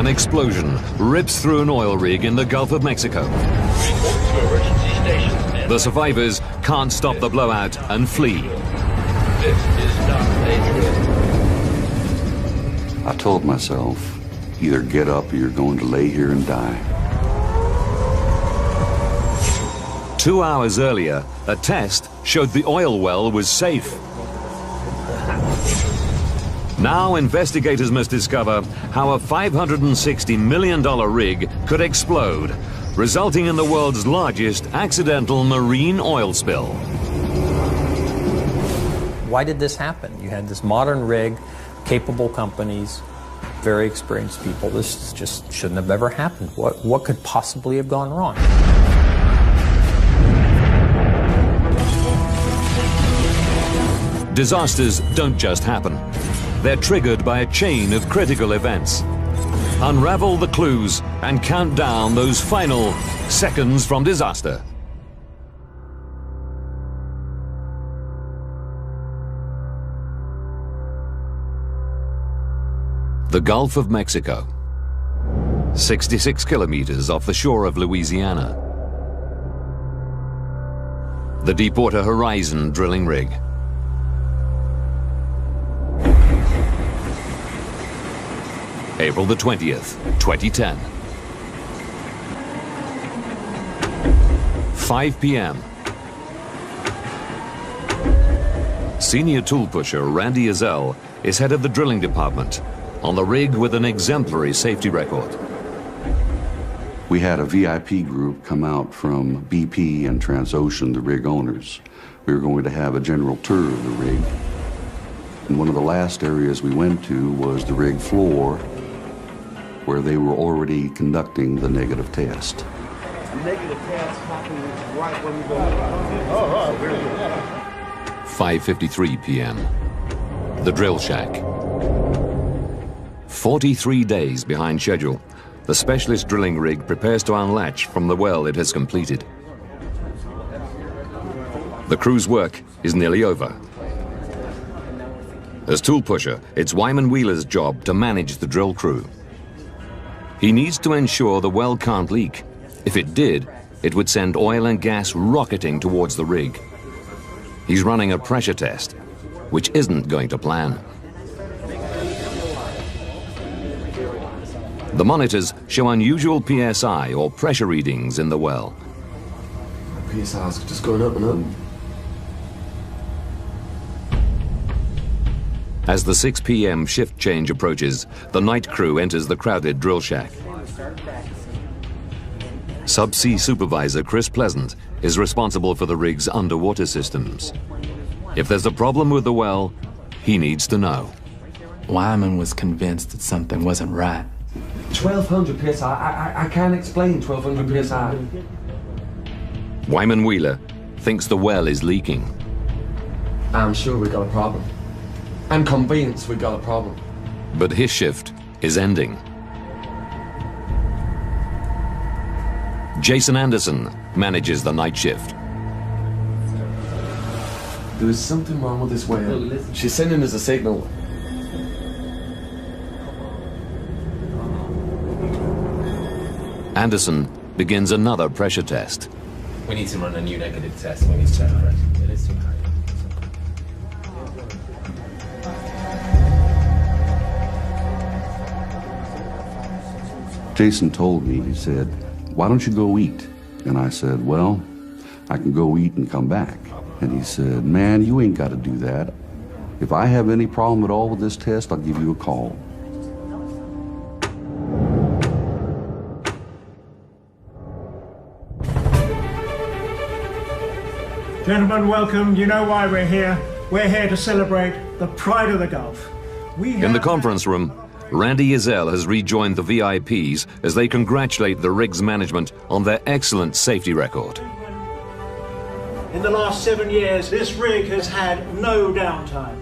An explosion rips through an oil rig in the Gulf of Mexico. The survivors can't stop the blowout and flee. This is not dangerous. I told myself, either get up or you're going to lay here and die. 2 hours earlier, a test showed the oil well was safe. Now investigators must discover how a $560 million rig could explode, resulting in the world's largest accidental marine oil spill. Why did this happen? You had this modern rig, capable companies, very experienced people. This just shouldn't have ever happened. What could possibly have gone wrong? Disasters don't just happen. They're triggered by a chain of critical events. Unravel the clues and count down those final seconds from disaster. The Gulf of Mexico, 66 kilometers off the shore of Louisiana. The Deepwater Horizon drilling rig. April the 20th, 2010. 5 p.m. Senior tool pusher Randy Ezell is head of the drilling department on the rig with an exemplary safety record. We had a VIP group come out from BP and Transocean, the rig owners. We were going to have a general tour of the rig. And one of the last areas we went to was the rig floor, where they were already conducting the negative test. The negative test happened right when we go. 5:53 p.m. The drill shack. 43 days behind schedule, the specialist drilling rig prepares to unlatch from the well it has completed. The crew's work is nearly over. As tool pusher, it's Wyman Wheeler's job to manage the drill crew. He needs to ensure the well can't leak. If it did, it would send oil and gas rocketing towards the rig. He's running a pressure test, which isn't going to plan. The monitors show unusual PSI, or pressure readings, in the well. PSI's just going up and up. As the 6 p.m. shift change approaches, the night crew enters the crowded drill shack. Subsea supervisor Chris Pleasant is responsible for the rig's underwater systems. If there's a problem with the well, he needs to know. Wyman was convinced that something wasn't right. 1200 PSI. I can't explain 1200 PSI. Wyman Wheeler thinks the well is leaking. I'm sure we got a problem. I'm convinced we got a problem. But his shift is ending. Jason Anderson manages the night shift. There is something wrong with this whale. She's sending us a signal. Anderson begins another pressure test. We need to run a new negative test when he's checked pressure. It is too high. Jason told me, he said, "Why don't you go eat?" And I said, "Well, I can go eat and come back." And he said, "Man, you ain't got to do that. If I have any problem at all with this test, I'll give you a call." Gentlemen, welcome. You know why we're here. We're here to celebrate the pride of the Gulf. In the conference room, Randy Ezell has rejoined the VIPs as they congratulate the rig's management on their excellent safety record. In the last 7 years, this rig has had no downtime.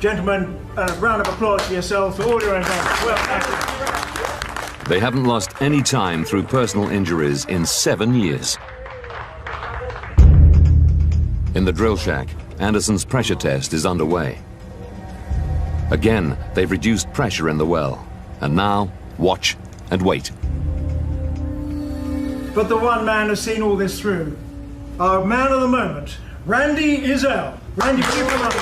Gentlemen, a round of applause for yourselves, for all your involvement. Well, thank you. They haven't lost any time through personal injuries in 7 years. In the drill shack, Anderson's pressure test is underway. Again, they've reduced pressure in the well, and now watch and wait. But the one man has seen all this through. Our man of the moment, Randy Izell. Randy, keep him up.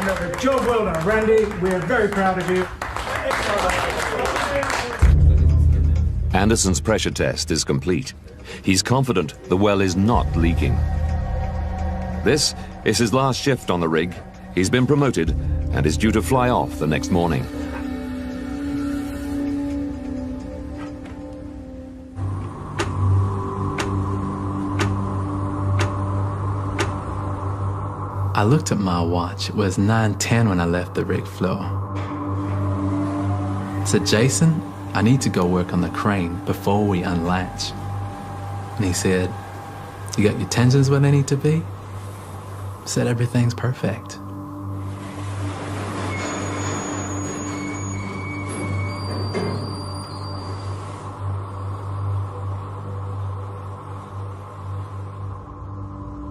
And job well done, Randy. We're very proud of you. Anderson's pressure test is complete. He's confident the well is not leaking. This is his last shift on the rig. He's been promoted and is due to fly off the next morning. I looked at my watch. It was 9:10 when I left the rig floor. I said, Jason, I need to go work on the crane before we unlatch. And he said, you got your tensions where they need to be? I said, everything's perfect.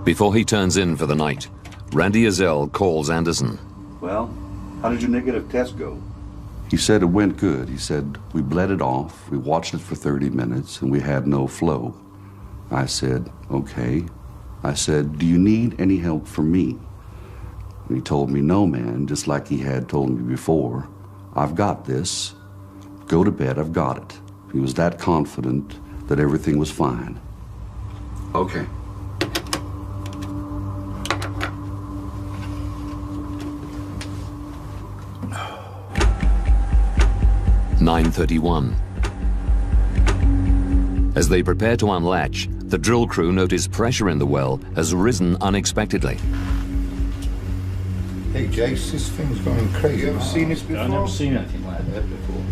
Before he turns in for the night, Randy Izell calls Anderson. Well, how did your negative test go? He said it went good. He said, we bled it off, we watched it for 30 minutes, and we had no flow. I said, okay. I said, do you need any help from me? And he told me, no, man, just like he had told me before. I've got this. Go to bed, I've got it. He was that confident that everything was fine. Okay. "9:31. As they prepare to unlatch, the drill crew notice pressure in the well has risen unexpectedly. Hey, Jace, this thing's going crazy. You ever seen this before? I've never seen anything like that before.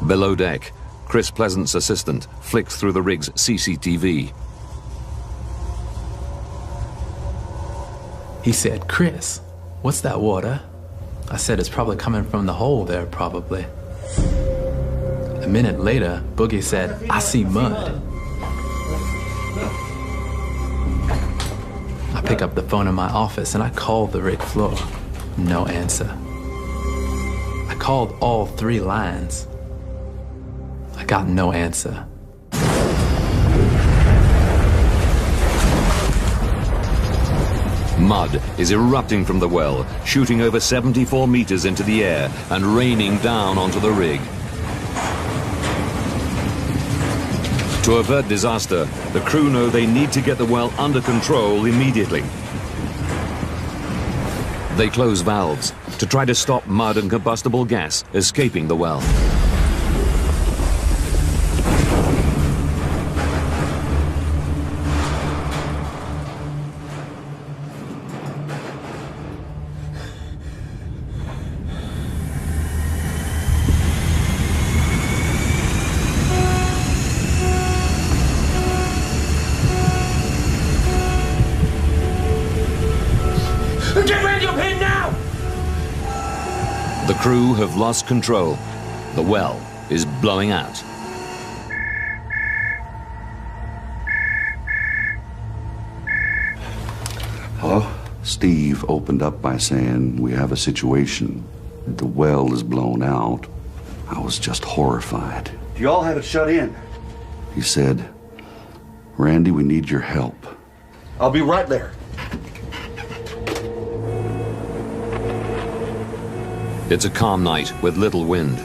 Below deck, Chris Pleasant's assistant flicks through the rig's CCTV. He said, Chris, what's that water? I said, it's probably coming from the hole there, probably. A minute later, Boogie said, I see mud. I pick up the phone in my office and I called the rig floor. No answer. I called all 3 lines. I got no answer. Mud is erupting from the well, shooting over 74 meters into the air and raining down onto the rig. To avert disaster, the crew know they need to get the well under control immediately. They close valves to try to stop mud and combustible gas escaping the well. Get ready up here now! The crew have lost control. The well is blowing out. Hello? Steve opened up by saying, we have a situation. The well is blown out. I was just horrified. You all have it shut in. He said, Randy, we need your help. I'll be right there. It's a calm night with little wind.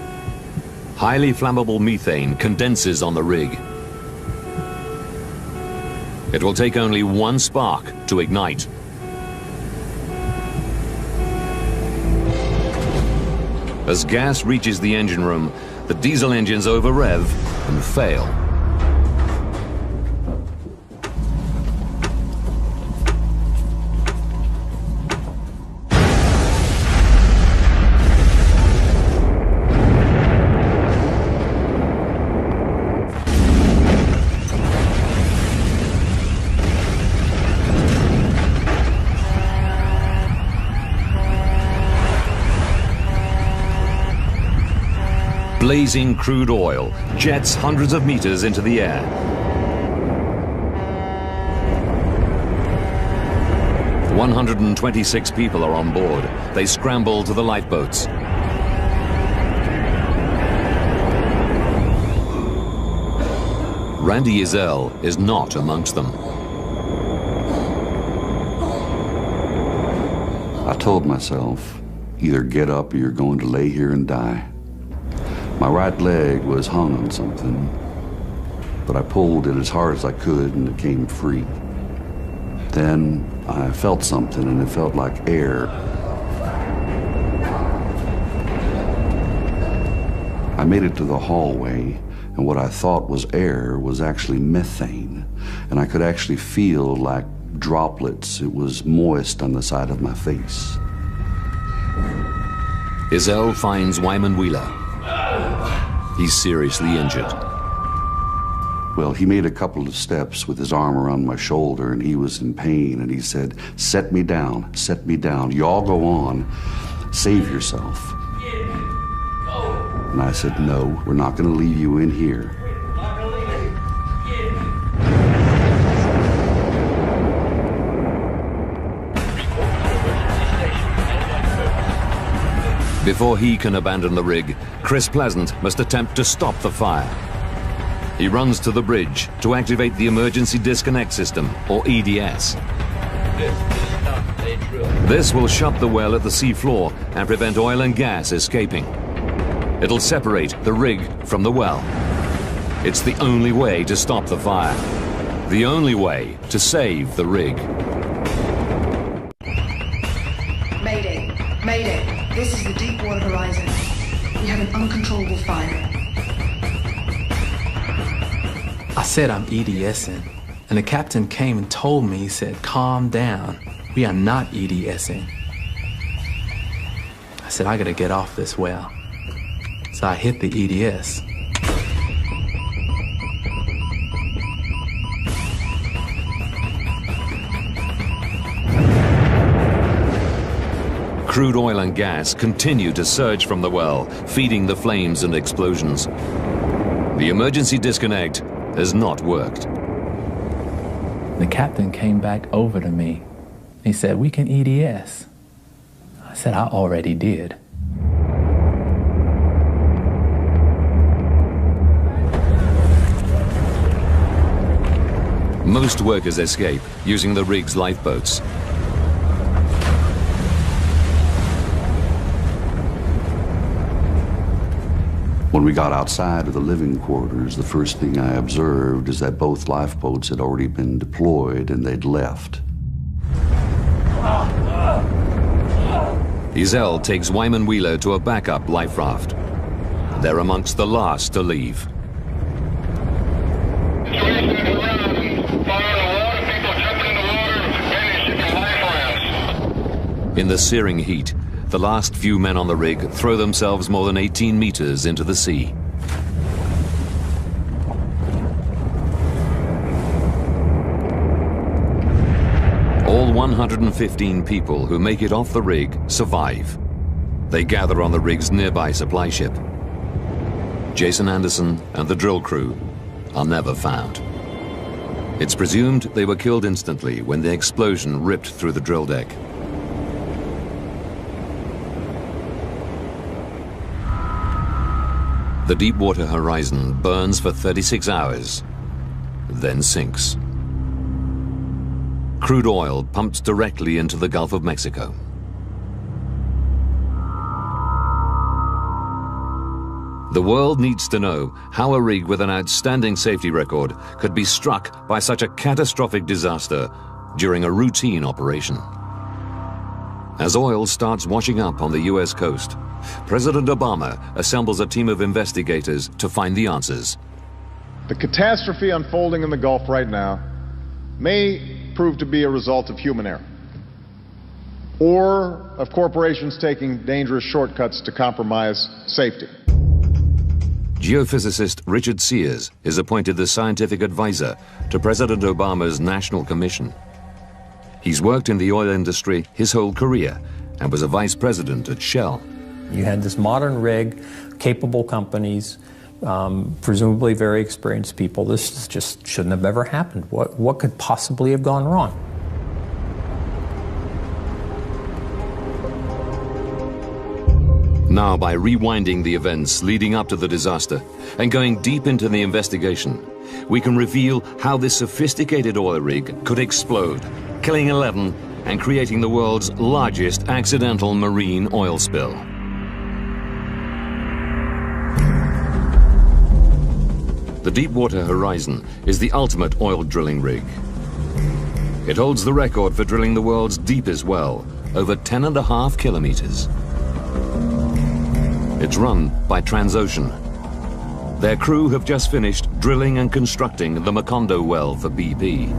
Highly flammable methane condenses on the rig. It will take only one spark to ignite. As gas reaches the engine room, the diesel engines over-rev and fail. Blazing crude oil jets hundreds of meters into the air. The 126 people are on board. They scramble to the lifeboats. Randy Ezel is not amongst them. I told myself, either get up or you're going to lay here and die. My right leg was hung on something, but I pulled it as hard as I could and it came free. Then I felt something and it felt like air. I made it to the hallway, and what I thought was air was actually methane, and I could actually feel like droplets. It was moist on the side of my face. Ezel finds Wyman Wheeler. He's seriously injured. Well, he made a couple of steps with his arm around my shoulder, and he was in pain, and he said, set me down, y'all go on, save yourself. And I said, no, we're not going to leave you in here. Before he can abandon the rig, Chris Pleasant must attempt to stop the fire. He runs to the bridge to activate the emergency disconnect system, or EDS. This will shut the well at the sea floor and prevent oil and gas escaping. It'll separate the rig from the well. It's the only way to stop the fire. The only way to save the rig. Mayday, Mayday. This is the Deepwater horizon. We have an uncontrollable fire. I said I'm EDSing, and the captain came and told me, he said, calm down. We are not EDSing. I said, I gotta get off this well. So I hit the EDS. Crude oil and gas continue to surge from the well, feeding the flames and explosions. The emergency disconnect has not worked. The captain came back over to me. He said, we can EDS. I said, I already did. Most workers escape using the rig's lifeboats. When we got outside of the living quarters, the first thing I observed is that both lifeboats had already been deployed and they'd left. Ezel takes Wyman Wheeler to a backup life raft. They're amongst the last to leave. In the searing heat, the last few men on the rig throw themselves more than 18 meters into the sea. All 115 people who make it off the rig survive. They gather on the rig's nearby supply ship. Jason Anderson and the drill crew are never found. It's presumed they were killed instantly when the explosion ripped through the drill deck. The Deepwater horizon burns for 36 hours, then sinks. Crude oil pumped directly into the Gulf of Mexico. The world needs to know how a rig with an outstanding safety record could be struck by such a catastrophic disaster during a routine operation. As oil starts washing up on the US coast, President Obama assembles a team of investigators to find the answers. The catastrophe unfolding in the Gulf right now may prove to be a result of human error, or of corporations taking dangerous shortcuts to compromise safety. Geophysicist Richard Sears is appointed the scientific advisor to President Obama's National Commission. He's worked in the oil industry his whole career and was a vice president at Shell. You had this modern rig, capable companies, presumably very experienced people. This just shouldn't have ever happened. What could possibly have gone wrong? Now, by rewinding the events leading up to the disaster and going deep into the investigation, we can reveal how this sophisticated oil rig could explode, killing 11 and creating the world's largest accidental marine oil spill. The Deepwater Horizon is the ultimate oil drilling rig. It holds the record for drilling the world's deepest well, over 10.5 kilometers. It's run by Transocean. Their crew have just finished drilling and constructing the Concorde well for BP.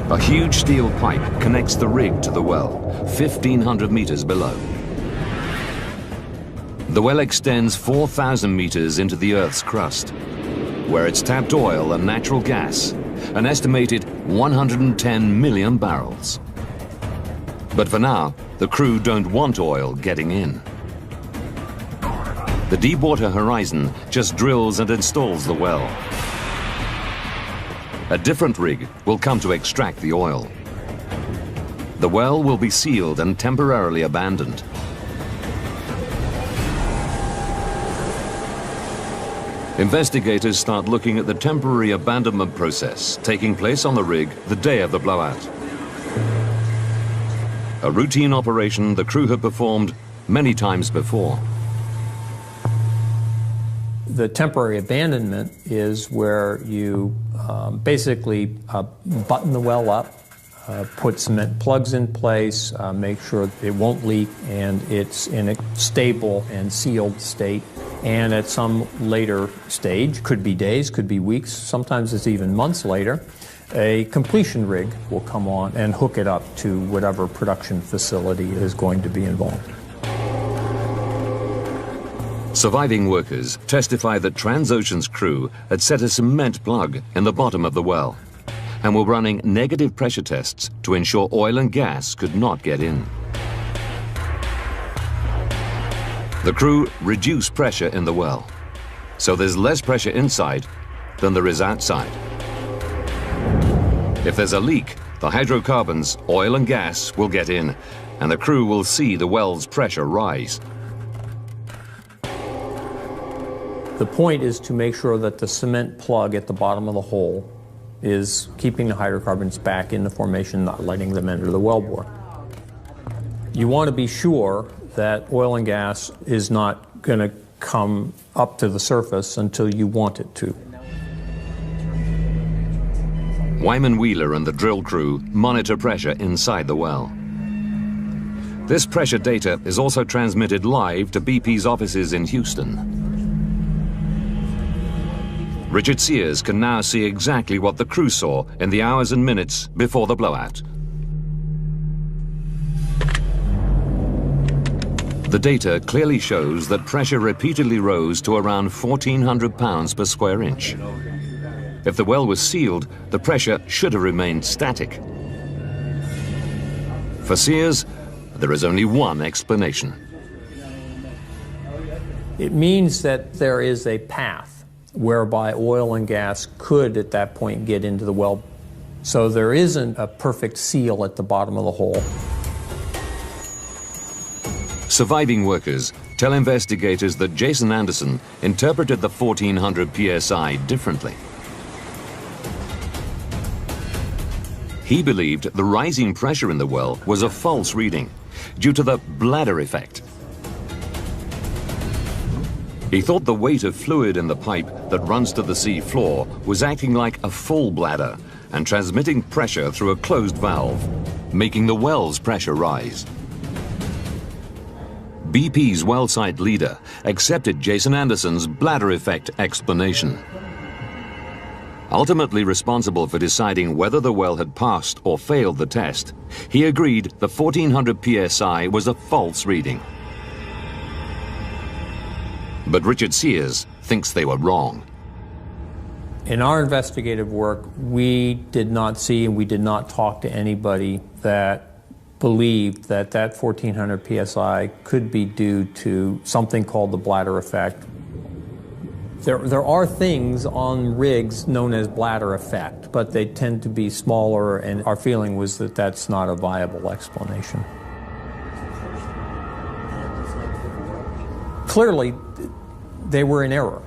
A huge steel pipe connects the rig to the well, 1,500 meters below. The well extends 4,000 meters into the Earth's crust, where it's tapped oil and natural gas, an estimated 110 million barrels. But for now, the crew don't want oil getting in. The Deepwater Horizon just drills and installs the well. A different rig will come to extract the oil. The well will be sealed and temporarily abandoned. Investigators start looking at the temporary abandonment process taking place on the rig the day of the blowout. A routine operation the crew had performed many times before. The temporary abandonment is where you basically button the well up, put cement plugs in place, make sure it won't leak and it's in a stable and sealed state. And at some later stage, could be days, could be weeks, sometimes it's even months later, a completion rig will come on and hook it up to whatever production facility is going to be involved. Surviving workers testify that Transocean's crew had set a cement plug in the bottom of the well and were running negative pressure tests to ensure oil and gas could not get in. The crew reduce pressure in the well, so there's less pressure inside than there is outside. If there's a leak, the hydrocarbons, oil and gas, will get in, and the crew will see the well's pressure rise. The point is to make sure that the cement plug at the bottom of the hole is keeping the hydrocarbons back in the formation, not letting them enter the wellbore. You want to be sure that oil and gas is not going to come up to the surface until you want it to. Wyman Wheeler and the drill crew monitor pressure inside the well. This pressure data is also transmitted live to BP's offices in Houston. Richard Sears can now see exactly what the crew saw in the hours and minutes before the blowout. The data clearly shows that pressure repeatedly rose to around 1,400 pounds per square inch. If the well was sealed, the pressure should have remained static. For Sears, there is only one explanation. It means that there is a path whereby oil and gas could at that point get into the well. So there isn't a perfect seal at the bottom of the hole. Surviving workers tell investigators that Jason Anderson interpreted the 1,400 psi differently. He believed the rising pressure in the well was a false reading due to the bladder effect. He thought the weight of fluid in the pipe that runs to the sea floor was acting like a full bladder and transmitting pressure through a closed valve, making the well's pressure rise. BP's well site leader accepted Jason Anderson's bladder effect explanation. Ultimately responsible for deciding whether the well had passed or failed the test, he agreed the 1,400 psi was a false reading. But Richard Sears thinks they were wrong. In our investigative work, we did not see and we did not talk to anybody that believed that that 1400 psi could be due to something called the bladder effect. There are things on rigs known as bladder effect, but they tend to be smaller, and our feeling was that that's not a viable explanation. Clearly, they were in error.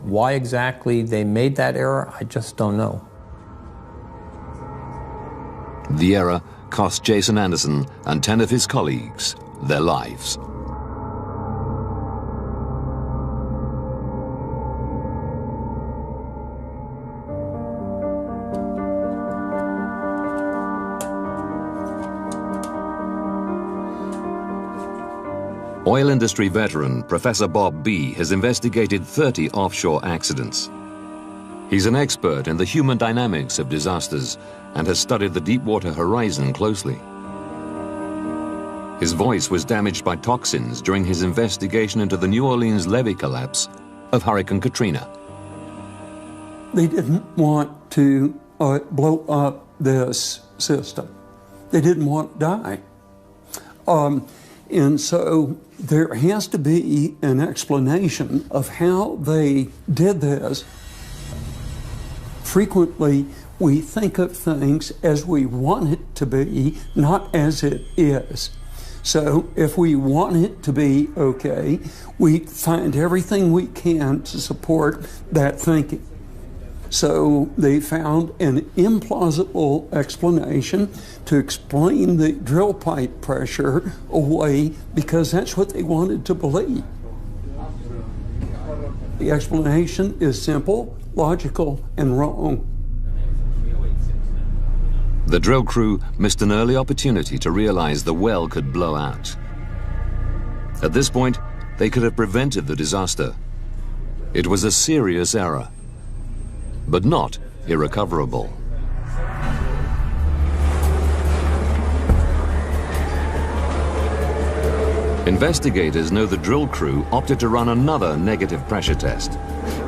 Why exactly they made that error, I just don't know. The error cost Jason Anderson and 10 of his colleagues their lives. Oil industry veteran Professor Bob B. has investigated 30 offshore accidents. He's an expert in the human dynamics of disasters and has studied the Deepwater horizon closely. His voice was damaged by toxins during his investigation into the New Orleans levee collapse of Hurricane Katrina. They didn't want to blow up this system. They didn't want to die. And so there has to be an explanation of how they did this. Frequently, we think of things as we want it to be, not as it is. So if we want it to be okay, we find everything we can to support that thinking. So they found an implausible explanation to explain the drill pipe pressure away because that's what they wanted to believe. The explanation is simple, logical, and wrong. The drill crew missed an early opportunity to realize the well could blow out. At this point, they could have prevented the disaster. It was a serious error, but not irrecoverable. Investigators know the drill crew opted to run another negative pressure test,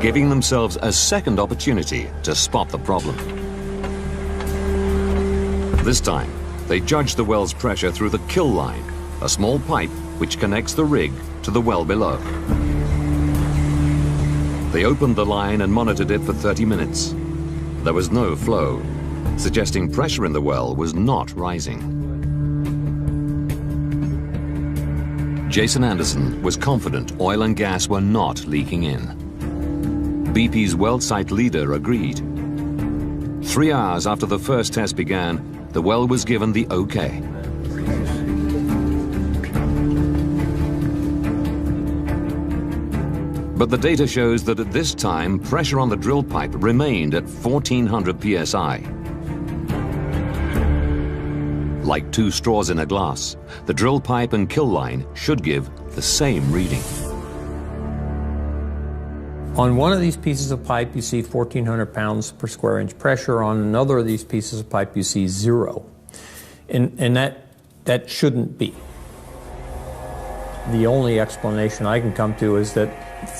giving themselves a second opportunity to spot the problem. This time, they judged the well's pressure through the kill line, a small pipe which connects the rig to the well below. They opened the line and monitored it for 30 minutes. There was no flow, suggesting pressure in the well was not rising. Jason Anderson was confident oil and gas were not leaking in. BP's well site leader agreed. 3 hours after the first test began, the well was given the okay. But the data shows that at this time, pressure on the drill pipe remained at 1400 psi. Like two straws in a glass, the drill pipe and kill line should give the same reading. On one of these pieces of pipe, you see 1,400 pounds per square inch pressure. On another of these pieces of pipe, you see 0. And that shouldn't be. The only explanation I can come to is that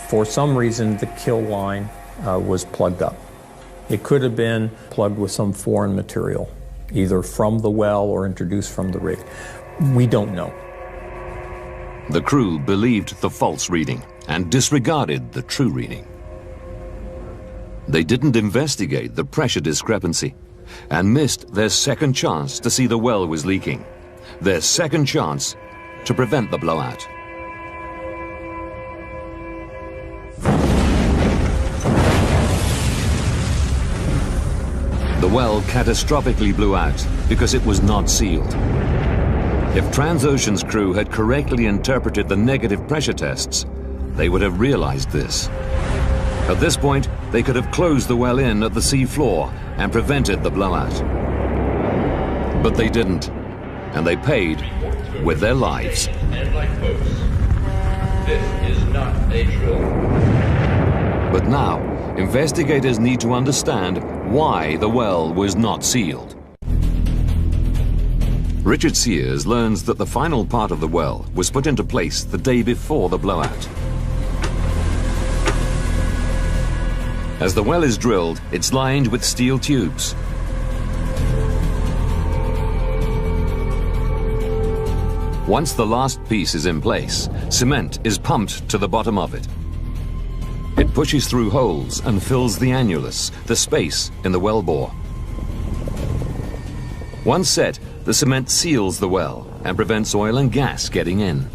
for some reason the kill line was plugged up. It could have been plugged with some foreign material, either from the well or introduced from the rig. We don't know. The crew believed the false reading and disregarded the true reading. They didn't investigate the pressure discrepancy and missed their second chance to see the well was leaking, their second chance to prevent the blowout. The well catastrophically blew out because it was not sealed. If Transocean's crew had correctly interpreted the negative pressure tests, they would have realized this. At this point, they could have closed the well in at the sea floor and prevented the blowout. But they didn't, and they paid with their lives. And like boats, this is not a drill. But now, investigators need to understand why the well was not sealed. Richard Sears learns that the final part of the well was put into place the day before the blowout. As the well is drilled, it's lined with steel tubes. Once the last piece is in place, cement is pumped to the bottom of it. It pushes through holes and fills the annulus, the space in the well bore. Once set, the cement seals the well and prevents oil and gas getting in.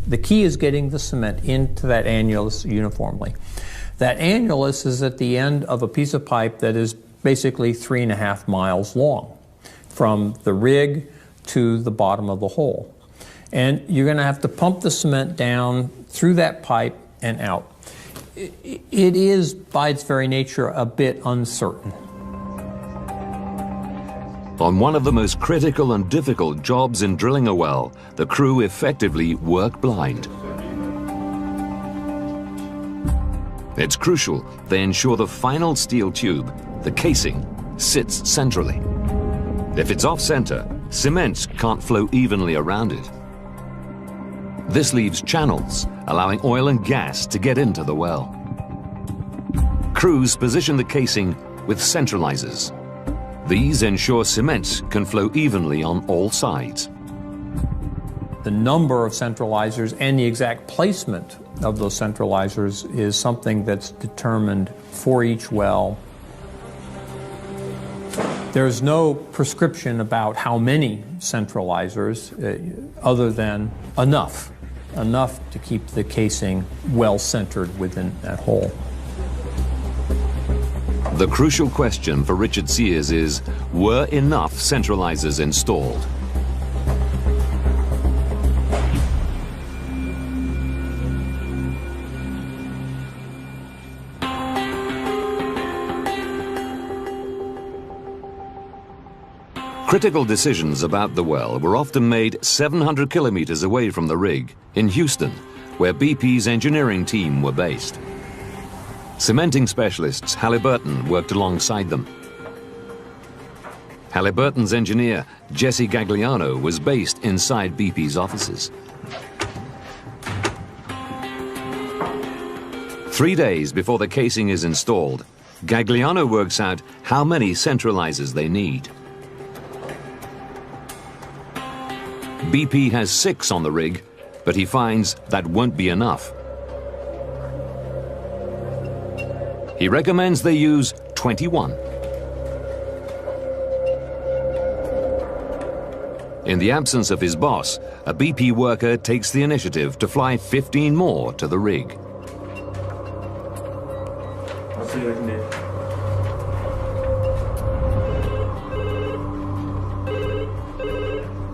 The key is getting the cement into that annulus uniformly. That annulus is at the end of a piece of pipe that is basically 3.5 miles long, from the rig to the bottom of the hole. And you're going to have to pump the cement down through that pipe and out. It is, by its very nature, a bit uncertain. On one of the most critical and difficult jobs in drilling a well, the crew effectively work blind. It's crucial they ensure the final steel tube, the casing, sits centrally. If it's off-center, cement can't flow evenly around it. This leaves channels, allowing oil and gas to get into the well. Crews position the casing with centralizers. These ensure cement can flow evenly on all sides. The number of centralizers and the exact placement of those centralizers is something that's determined for each well. There's no prescription about how many centralizers other than enough to keep the casing well centered within that hole. The crucial question for Richard Sears is, were enough centralizers installed? Critical decisions about the well were often made 700 kilometers away from the rig, in Houston, where BP's engineering team were based. Cementing specialists Halliburton worked alongside them. Halliburton's engineer, Jesse Gagliano, was based inside BP's offices. 3 days before the casing is installed, Gagliano works out how many centralizers they need. BP has 6 on the rig, but he finds that won't be enough. He recommends they use 21. In the absence of his boss, a BP worker takes the initiative to fly 15 more to the rig. I'll see what I can do.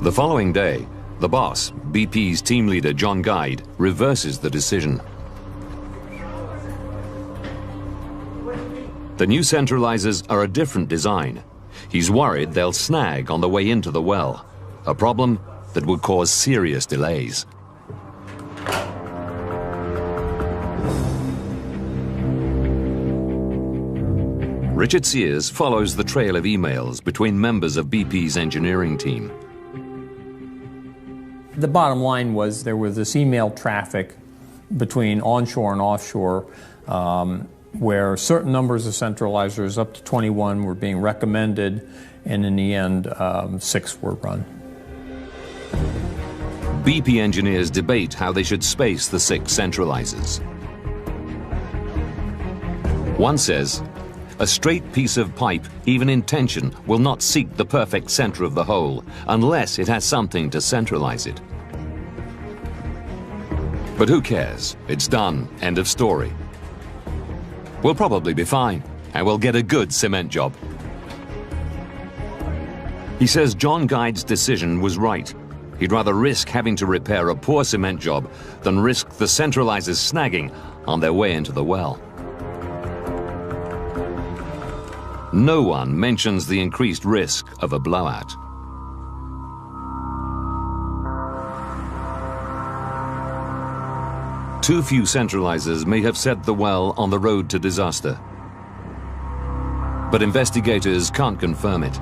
The following day, the boss, BP's team leader John Guide, reverses the decision. The new centralizers are a different design. He's worried they'll snag on the way into the well, a problem that would cause serious delays. Richard Sears follows the trail of emails between members of BP's engineering team. The bottom line was there was this email traffic between onshore and offshore where certain numbers of centralizers, up to 21, were being recommended, and in the end, 6 were run. BP engineers debate how they should space the 6 centralizers. One says, a straight piece of pipe, even in tension, will not seek the perfect center of the hole unless it has something to centralize it. But who cares? It's done. End of story. We'll probably be fine, and we'll get a good cement job. He says John Guide's decision was right. He'd rather risk having to repair a poor cement job than risk the centralizers snagging on their way into the well. No one mentions the increased risk of a blowout. Too few centralizers may have set the well on the road to disaster. But investigators can't confirm it.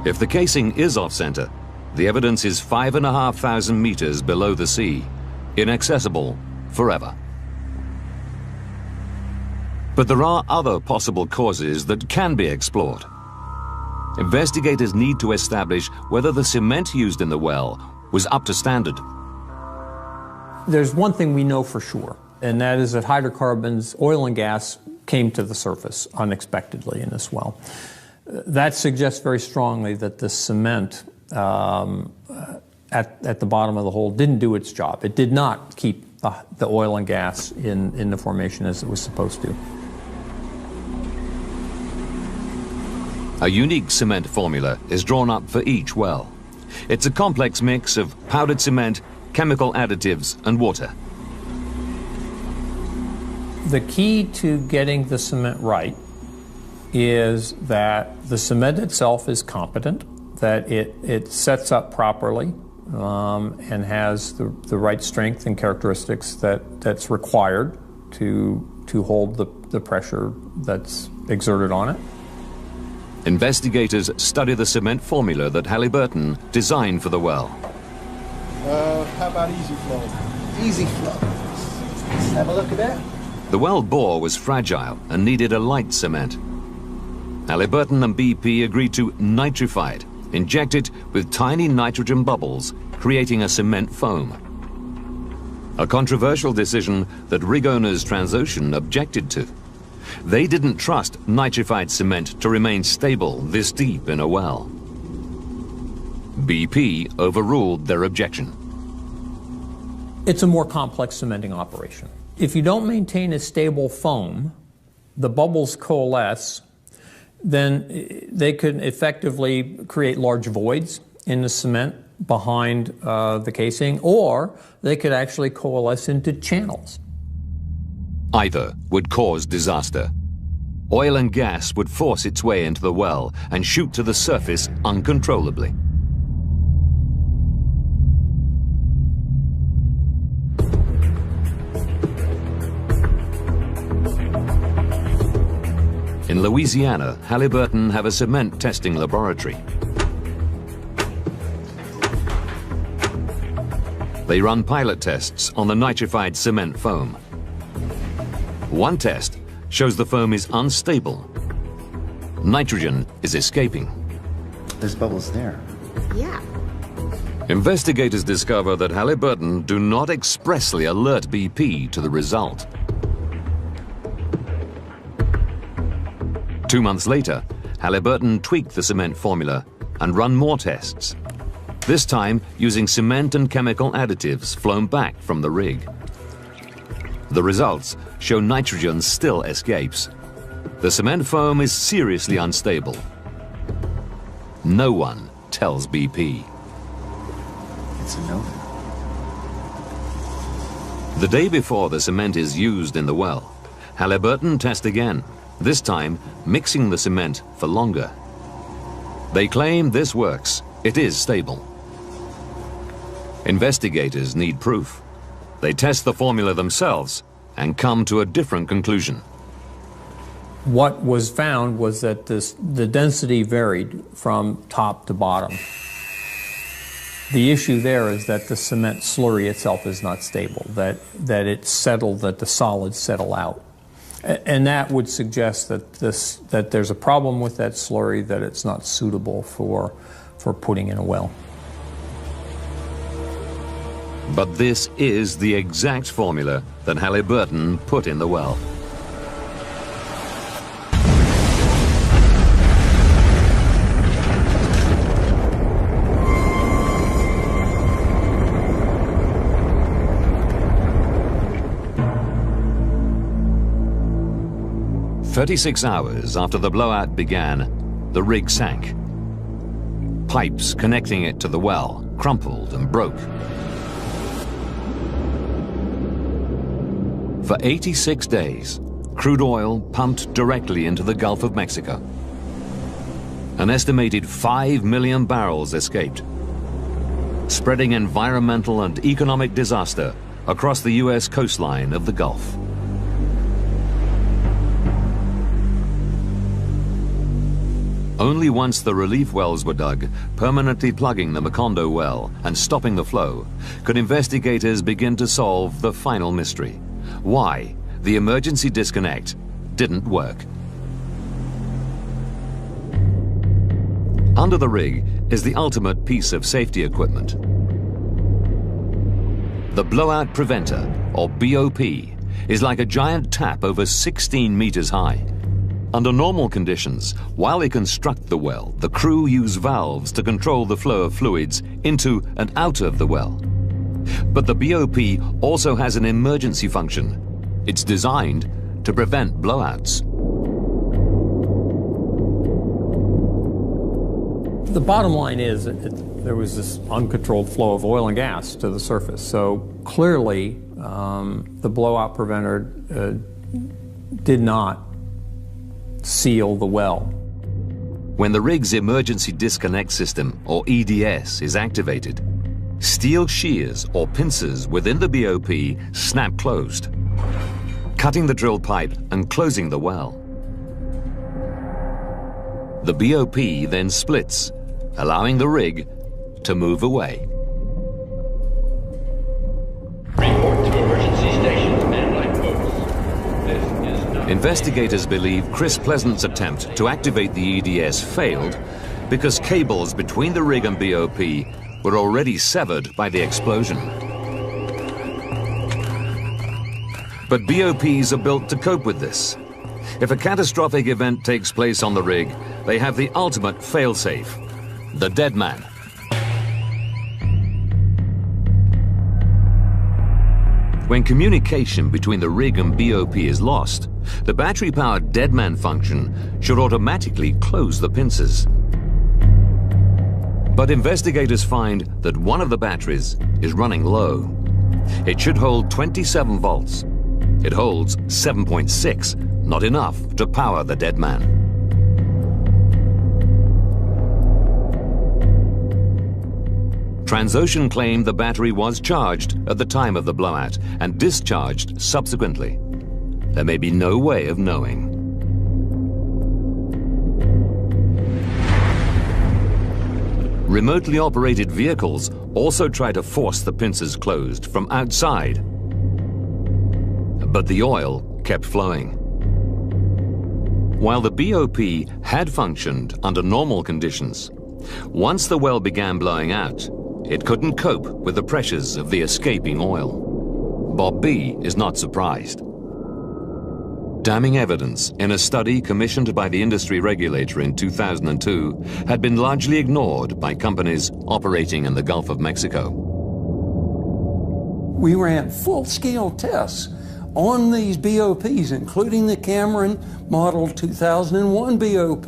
If the casing is off-center, the evidence is 5,500 meters below the sea, inaccessible forever. But there are other possible causes that can be explored. Investigators need to establish whether the cement used in the well was up to standard. There's one thing we know for sure, and that is that hydrocarbons, oil and gas, came to the surface unexpectedly in this well. That suggests very strongly that the cement at the bottom of the hole didn't do its job. It did not keep the oil and gas in the formation as it was supposed to. A unique cement formula is drawn up for each well. It's a complex mix of powdered cement, chemical additives, and water. The key to getting the cement right is that the cement itself is competent, that it sets up properly and has the right strength and characteristics that's required to hold the pressure that's exerted on it. Investigators study the cement formula that Halliburton designed for the well. How about easy flow? Easy flow. Let's have a look at that. The well bore was fragile and needed a light cement. Halliburton and BP agreed to nitrify it, inject it with tiny nitrogen bubbles, creating a cement foam. A controversial decision that rig owners Transocean objected to. They didn't trust nitrified cement to remain stable this deep in a well. BP overruled their objection. It's a more complex cementing operation. If you don't maintain a stable foam, the bubbles coalesce, then they could effectively create large voids in the cement behind the casing, or they could actually coalesce into channels. Either would cause disaster. Oil and gas would force its way into the well and shoot to the surface uncontrollably. In Louisiana, Halliburton have a cement testing laboratory. They run pilot tests on the nitrified cement foam. One test shows the foam is unstable. Nitrogen is escaping. There's bubbles there. Yeah. Investigators discover that Halliburton do not expressly alert BP to the result. 2 months later, Halliburton tweaked the cement formula and run more tests, this time using cement and chemical additives flown back from the rig. The results show nitrogen still escapes. The cement foam is seriously unstable. No one tells BP. It's a no. The day before the cement is used in the well, Halliburton test again, this time mixing the cement for longer. They claim this works. It is stable. Investigators need proof. They test the formula themselves and come to a different conclusion. What was found was that the density varied from top to bottom. The issue there is that the cement slurry itself is not stable, that it's settled, that the solids settle out. And that would suggest that there's a problem with that slurry, that it's not suitable for putting in a well. But this is the exact formula that Halliburton put in the well. "36 hours after the blowout began, the rig sank. Pipes connecting it to the well crumpled and broke. For 86 days, crude oil pumped directly into the Gulf of Mexico. An estimated 5 million barrels escaped, spreading environmental and economic disaster across the U.S. coastline of the Gulf. Only once the relief wells were dug, permanently plugging the Concorde well and stopping the flow, could investigators begin to solve the final mystery. Why the emergency disconnect didn't work. Under the rig is the ultimate piece of safety equipment. The blowout preventer, or BOP, is like a giant tap over 16 meters high. Under normal conditions, while they construct the well, the crew use valves to control the flow of fluids into and out of the well. But the BOP also has an emergency function. It's designed to prevent blowouts. The bottom line is that there was this uncontrolled flow of oil and gas to the surface. So clearly, the blowout preventer did not seal the well. When the rig's emergency disconnect system, or EDS, is activated, steel shears or pincers within the BOP snap closed, cutting the drill pipe and closing the well. The BOP then splits, allowing the rig to move away. Report to emergency stations, man like boats. This is not... Investigators believe Chris Pleasant's attempt to activate the EDS failed because cables between the rig and BOP were already severed by the explosion. But BOPs are built to cope with this. If a catastrophic event takes place on the rig, they have the ultimate failsafe, the dead man. When communication between the rig and BOP is lost, the battery-powered dead man function should automatically close the pincers. But investigators find that one of the batteries is running low. It should hold 27 volts. It holds 7.6, not enough to power the dead man. Transocean claimed the battery was charged at the time of the blowout and discharged subsequently. There may be no way of knowing. Remotely operated vehicles also try to force the pincers closed from outside. But the oil kept flowing. While the BOP had functioned under normal conditions, once the well began blowing out, it couldn't cope with the pressures of the escaping oil. Bob B. is not surprised. Damning evidence in a study commissioned by the industry regulator in 2002 had been largely ignored by companies operating in the Gulf of Mexico. We ran full-scale tests on these BOPs, including the Cameron Model 2001 BOP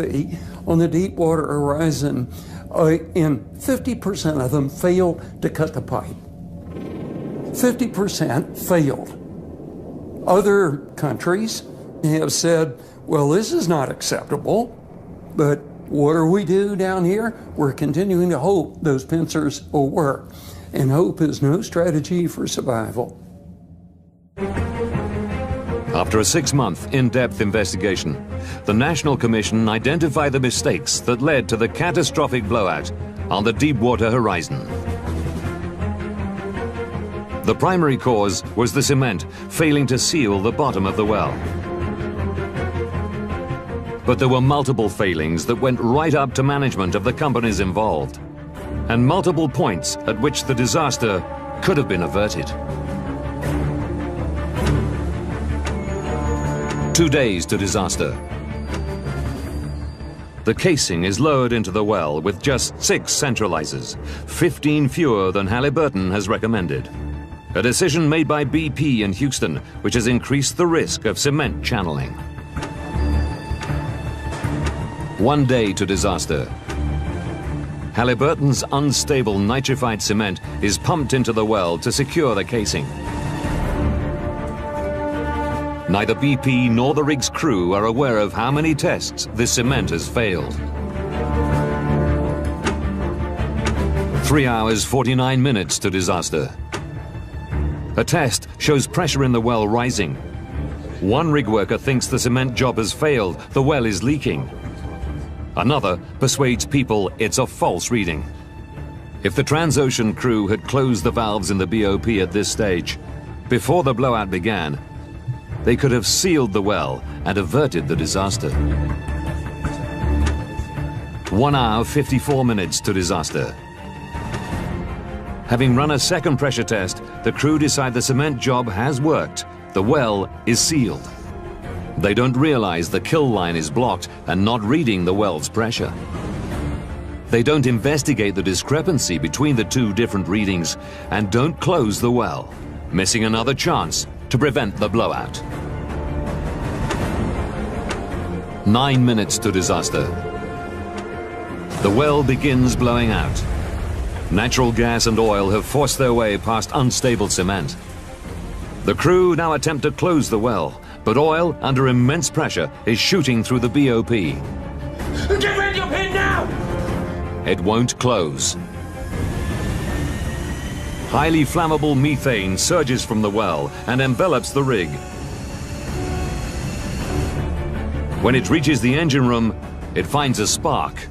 on the Deepwater horizon, and 50% of them failed to cut the pipe. 50% failed. Other countries have said, well, this is not acceptable, but what do we do down here? We're continuing to hope those pincers will work, and hope is no strategy for survival. After a 6-month in-depth investigation, the National Commission identified the mistakes that led to the catastrophic blowout on the Deepwater horizon. The primary cause was the cement failing to seal the bottom of the well. But there were multiple failings that went right up to management of the companies involved, and multiple points at which the disaster could have been averted. 2 days to disaster. The casing is lowered into the well with just 6 centralizers, 15 fewer than Halliburton has recommended. A decision made by BP in Houston, which has increased the risk of cement channeling. 1 day to disaster. Halliburton's unstable nitrified cement is pumped into the well to secure the casing. Neither BP nor the rig's crew are aware of how many tests this cement has failed. 3 hours, 49 minutes to disaster. A test shows pressure in the well rising. One rig worker thinks the cement job has failed, the well is leaking. Another persuades people it's a false reading. If the Transocean crew had closed the valves in the BOP at this stage, before the blowout began, they could have sealed the well and averted the disaster. 1 hour, 54 minutes to disaster. Having run a second pressure test, the crew decide the cement job has worked. The well is sealed. They don't realize the kill line is blocked and not reading the well's pressure. They don't investigate the discrepancy between the two different readings and don't close the well, missing another chance to prevent the blowout. 9 minutes to disaster. The well begins blowing out. Natural gas and oil have forced their way past unstable cement. The crew now attempt to close the well, but oil, under immense pressure, is shooting through the BOP. Get ready up here now! It won't close. Highly flammable methane surges from the well and envelops the rig. When it reaches the engine room, it finds a spark.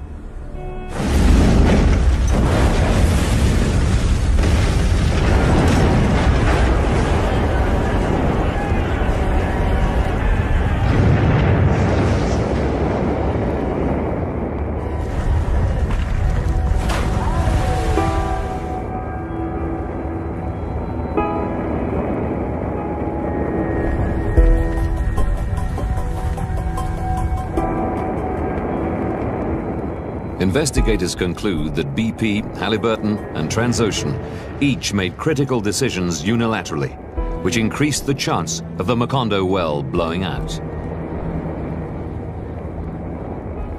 Investigators conclude that BP, Halliburton, and Transocean each made critical decisions unilaterally, which increased the chance of the Macondo well blowing out.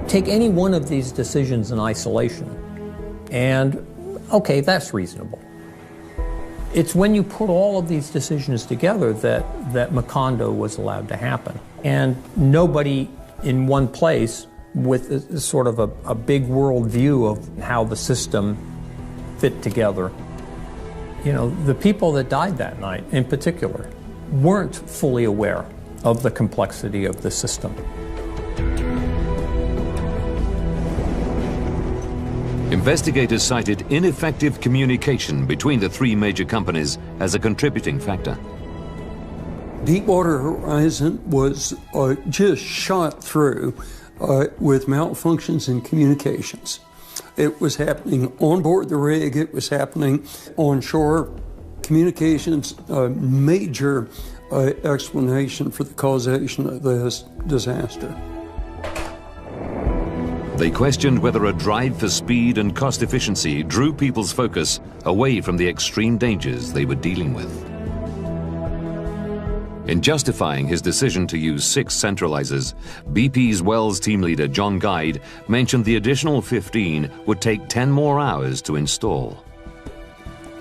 Take any one of these decisions in isolation, and okay, that's reasonable. It's when you put all of these decisions together that Macondo was allowed to happen. And nobody in one place with a sort of a big world view of how the system fit together. You know, the people that died that night in particular weren't fully aware of the complexity of the system. Investigators cited ineffective communication between the three major companies as a contributing factor. Deepwater Horizon was just shot through with malfunctions in communications. It was happening on board the rig, it was happening on shore. Communications, a major explanation for the causation of this disaster. They questioned whether a drive for speed and cost efficiency drew people's focus away from the extreme dangers they were dealing with. In justifying his decision to use 6 centralizers, BP's wells team leader John Guide mentioned the additional 15 would take 10 more hours to install.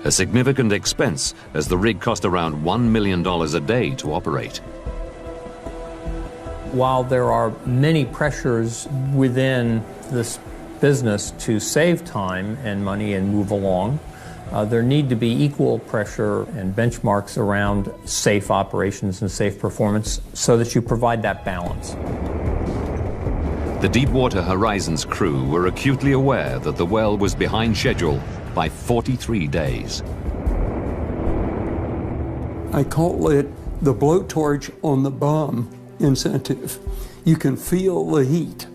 A significant expense, as the rig cost around $1 million a day to operate. While there are many pressures within this business to save time and money and move along, there need to be equal pressure and benchmarks around safe operations and safe performance so that you provide that balance. The Deepwater Horizon's crew were acutely aware that the well was behind schedule by 43 days. I call it the blowtorch on the bomb incentive. You can feel the heat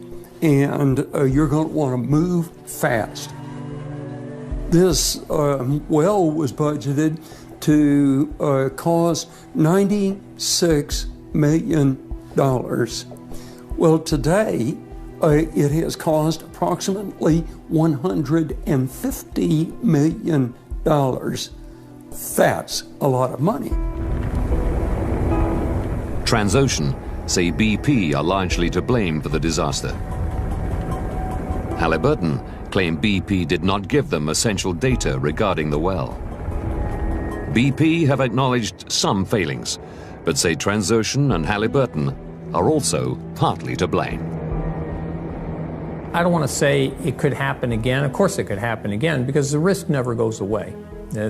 and you're going to want to move fast. This well was budgeted to cost $96 million. Well, today it has cost approximately $150 million. That's a lot of money. Transocean say BP are largely to blame for the disaster. Halliburton claim BP did not give them essential data regarding the well. BP have acknowledged some failings, but say Transocean and Halliburton are also partly to blame. I don't want to say it could happen again. Of course it could happen again because the risk never goes away. You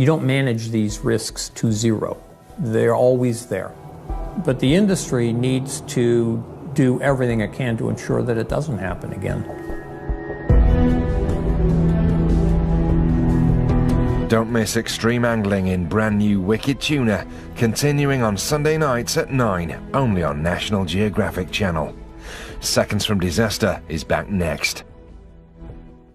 don't manage these risks to zero. They're always there. But the industry needs to do everything it can to ensure that it doesn't happen again. Don't miss extreme angling in brand new Wicked Tuna, continuing on Sunday nights at 9, only on National Geographic Channel. Seconds from Disaster is back next.